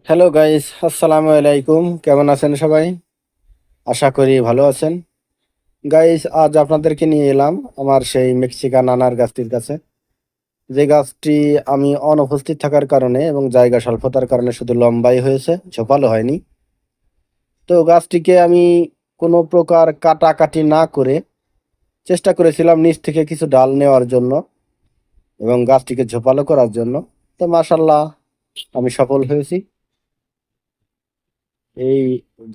Hello guys, আসসালামু আলাইকুম। কেমন আছেন সবাই? আশা করি ভালো আছেন। গাইস, আজ আপনাদেরকে নিয়ে এলাম আমার সেই মেক্সিকান আনার গাছটির কাছে। যে গাছটি আমি অনুপস্থিত থাকার কারণে এবং জায়গা স্বল্পতার কারণে শুধু লম্বাই হয়েছে, ঝোপালো হয়নি। তো গাছটিকে আমি কোনো প্রকার কাটাকাটি না করে চেষ্টা করেছিলাম নিচ থেকে কিছু ডাল নেওয়ার জন্য এবং গাছটিকে ঝোপালো করার জন্য। তো মাশাল্লাহ, আমি সফল হয়েছি। এই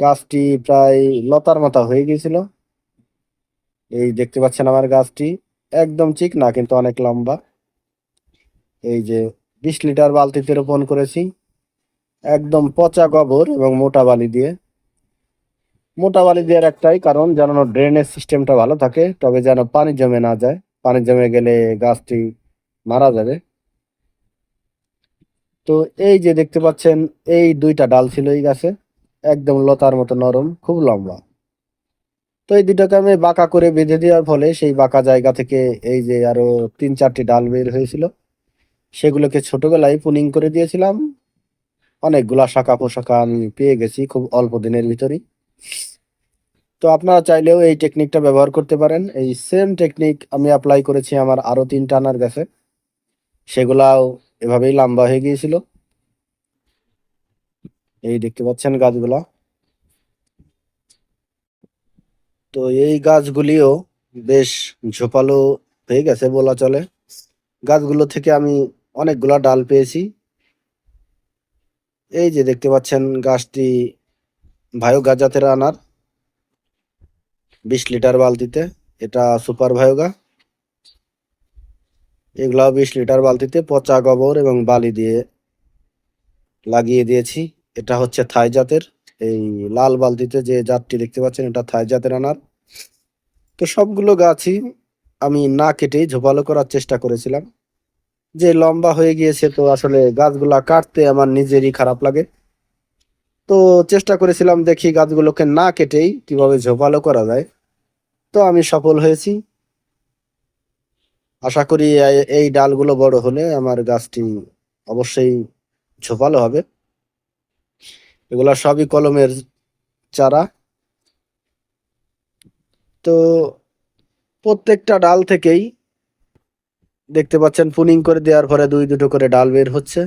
গাছটি প্রায় লতার মতো হয়ে গিয়েছিল। এই দেখতে পাচ্ছেন আমার গাছটি একদম চিকনা কিন্তু অনেক লম্বা। এই যে 20 লিটার বালতিতে রোপণ করেছি, একদম পচা গোবর এবং মোটা বালি দিয়ে। মোটা বালি দেওয়ার একটাই কারণ, যেন ড্রেনেজ সিস্টেমটা ভালো থাকে, তবে যেন পানি জমে না যায়। পানি জমে গেলে গাছটি মারা যাবে। তো এই যে দেখতে পাচ্ছেন, এই দুইটা ডাল ছিল এই গাছে, একদম লতার মতো নরম, খুব লম্বা। তো এই দুটাকে আমি বাঁকা করে বেঁধে দেওয়ার ফলে সেই বাঁকা জায়গা থেকে এই যে আরো 3-4টি ডাল বের হয়েছিল, সেগুলোকে ছোটবেলায় পুনিং করে দিয়েছিলাম। অনেকগুলা শাখা পোশাখা আমি পেয়ে গেছি খুব অল্প দিনের ভিতরেই। তো আপনারা চাইলেও এই টেকনিকটা ব্যবহার করতে পারেন। এই সেম টেকনিক আমি অ্যাপ্লাই করেছি আমার আরো 3টা আনার গাছে, সেগুলাও এভাবেই লম্বা হয়ে গিয়েছিল। এই দেখতে পাচ্ছেন গাছগুলা। তো এই গাছগুলিও বেশ ঝোপালো হয়ে গেছে বলা চলে। গাছগুলো থেকে আমি অনেকগুলা ডাল পেয়েছি। এই যে দেখতে পাচ্ছেন গাছটি ভায়োগা জাতের আনার, 20 লিটার বালতিতে। এটা সুপার ভায়োগা। এগুলা 20 লিটার বালতিতে পচা গোবর এবং বালি দিয়ে লাগিয়ে দিয়েছি। এটা হচ্ছে থাই জাতের। এই লাল বালতিতে যে জাতটি দেখতে পাচ্ছেন, এটা থাই জাতের আনার। তো সবগুলো গাছই আমি না কেটেই ঝোপালো করার চেষ্টা করেছিলাম। যে লম্বা হয়ে গিয়েছে, তো আসলে গাছগুলা কাটতে আমার নিজেরই খারাপ লাগে। তো চেষ্টা করেছিলাম দেখি গাছগুলোকে না কেটেই কিভাবে ঝোপালো করা যায়। তো আমি সফল হয়েছি। আশা করি এই ডালগুলো বড় হলে আমার গাছটি অবশ্যই ঝোপালো হবে। এগুলা সবই কলমের চারা। তো প্রত্যেকটা ডাল থেকেই দেখতে পাচ্ছেন পুনিং করে দেওয়ার পরে দুই দুটো করে ডাল বের হচ্ছে।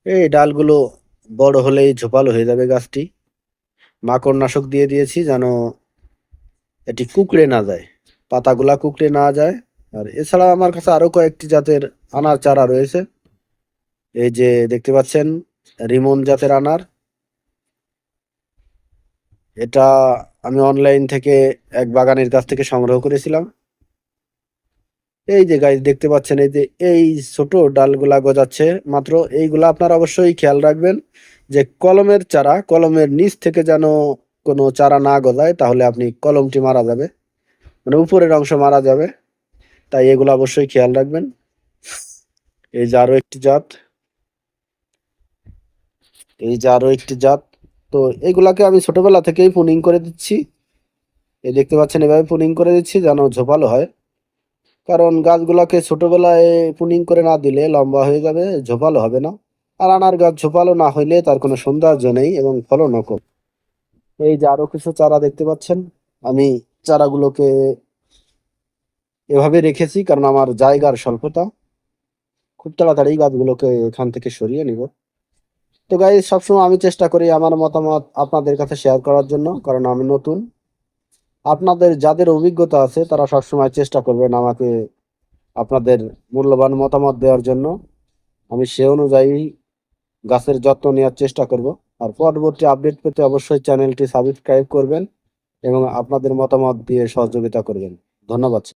এই ডালগুলো বড় হলেই ঝোপালো হয়ে যাবে গাছটি। মাকড় নাশক দিয়ে দিয়েছি যেন এটি কুঁকড়ে না যায়, পাতাগুলা কুঁকড়ে না যায়। আর এছাড়া আমার কাছে আরো কয়েকটি জাতের আনার চারা রয়েছে। এই যে দেখতে পাচ্ছেন, রিমন জাতের আনার। এটা আমি অনলাইন থেকে এক বাগানের কাছ থেকে সংগ্রহ করেছিলাম। এই যে গাছ দেখতে পাচ্ছেন, এই যে এই ছোট ডালগুলা গজাচ্ছে মাত্র, এইগুলা আপনারা অবশ্যই খেয়াল রাখবেন যে কলমের চারা, কলমের নিচ থেকে যেন কোনো চারা না গজায়, তাহলে আপনি কলমটি মারা যাবে, মানে উপরের অংশ মারা যাবে। তাই এগুলো অবশ্যই খেয়াল রাখবেন। এই যে আরো একটি জাত, এই যে আরো একটি জাত। তো এগুলাকে আমি ছোটবেলা থেকেই পুনিং করে দিচ্ছি। এই দেখতে পাচ্ছেন, এভাবে পুনিং করে দিচ্ছি যেন ঝোপালো হয়। কারণ গাছগুলাকে ছোটবেলায় পুনিং করে না দিলে লম্বা হয়ে যাবে, ঝোপালো হবে না। আর আনার গাছ ঝোপালো না হইলে তার কোনো সৌন্দর্য নেই এবং ফলনও কম। এই যে আরো কিছু চারা দেখতে পাচ্ছেন, আমি চারাগুলোকে এভাবে রেখেছি কারণ আমার জায়গার স্বল্পতা। খুব তাড়াতাড়ি গাছগুলোকে এখান থেকে সরিয়ে নিব। তো গাইস, সবসময় আমি চেষ্টা করি আমার মতামত আপনাদের কাছে শেয়ার করার জন্য, কারণ আমি নতুন। আপনাদের যাদের অভিজ্ঞতা আছে তারা সবসময় চেষ্টা করবেন আমাকে আপনাদের মূল্যবান মতামত দেওয়ার জন্য। আমি সে অনুযায়ী গাছের যত্ন নেওয়ার চেষ্টা করব। আর পরবর্তী আপডেট পেতে অবশ্যই চ্যানেলটি সাবস্ক্রাইব করবেন এবং আপনাদের মতামত দিয়ে সহযোগিতা করবেন। ধন্যবাদ।